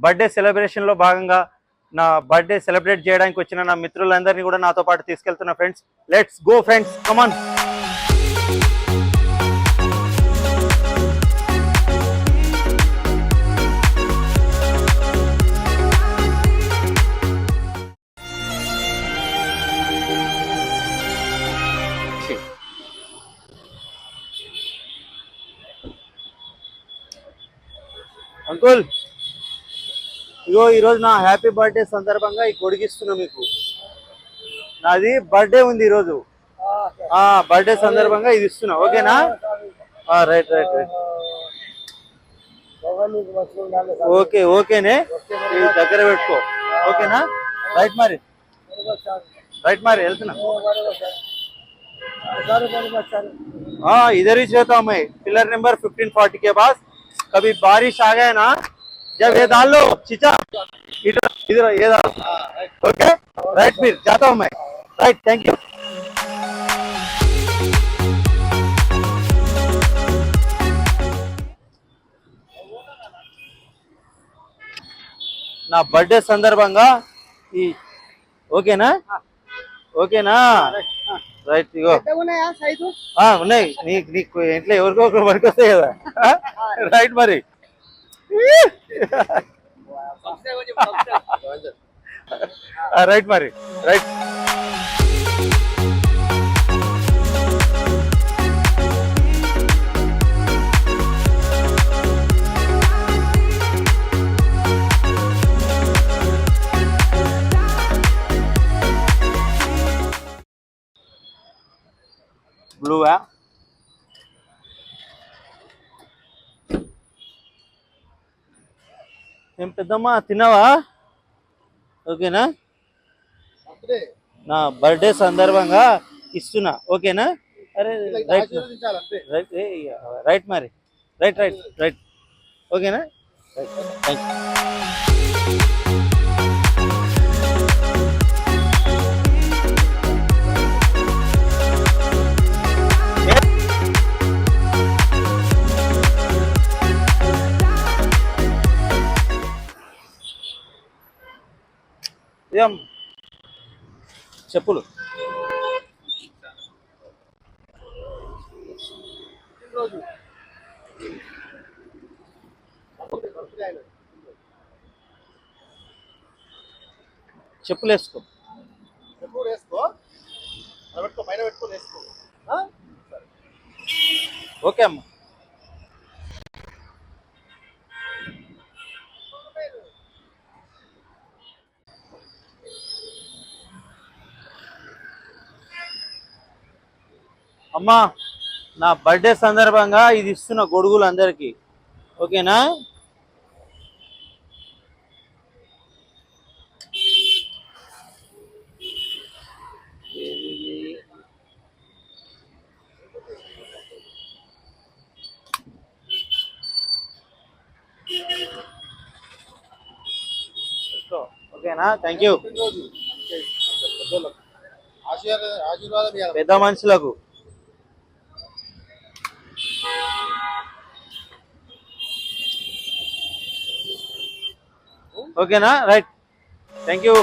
Birthday సెలబ్రేషన్లో భాగంగా నా birthday celebrate చేయడానికి వచ్చిన నా మిత్రులందరినీ కూడా నాతో పాటు తీసుకెళ్తున్నా friends. Let's go friends, come on. Uncle, ఇగో ఈరోజు నా హ్యాపీ బర్త్డే సందర్భంగా ఈ కొడిగిస్తున్నా మీకు. నాది బర్త్డే ఉంది ఈరోజు, బర్త్డే సందర్భంగా ఇది ఇస్తున్నా. ఓకేనా? Right right right. ఓకే ఓకేనే, ఇది దగ్గర పెట్టుకో. ఓకేనా? రైట్ మరి, రైట్ మరి వెళ్తున్నా. इधर ही रहता हूँ मैं, पिलर नंबर 1540 के पास. कभी बारिश आ गया ना, जब ये डाल लो चिचा, इधर इधर ये डाल. ओके राइट, फिर जाता हूँ मैं. Right, thank you. నా బర్త్డే సందర్భంగా ఈ ఓకేనా? ఓకేనా? రైట్. ఇగో ఉన్నాయి, నీకు ఇంట్లో ఎవరికో ఒకరు పనికి వస్తాయి కదా. రైట్ మరి. రైట్ మరి, రైట్. బ్లూవా? ఏం పెద్దమ్మా, తిన్నావా? ఓకేనా? నా బర్త్డే సందర్భంగా ఇస్తున్నా. ఓకేనా? అరే రైట్ రైట్ రైట్ మరి, రైట్ రైట్ రైట్. ఓకేనా? Right, thank you. చెప్పులు చెప్పులు వేసుకో. ఓకే అమ్మా. అమ్మా, నా బర్త్డే సందర్భంగా ఇది ఇస్తున్న గొడుగులు అందరికి. ఓకేనా? ఓకేనా? Thank you. పెద్ద మనుషులకు. ఓకేనా? Right, thank you.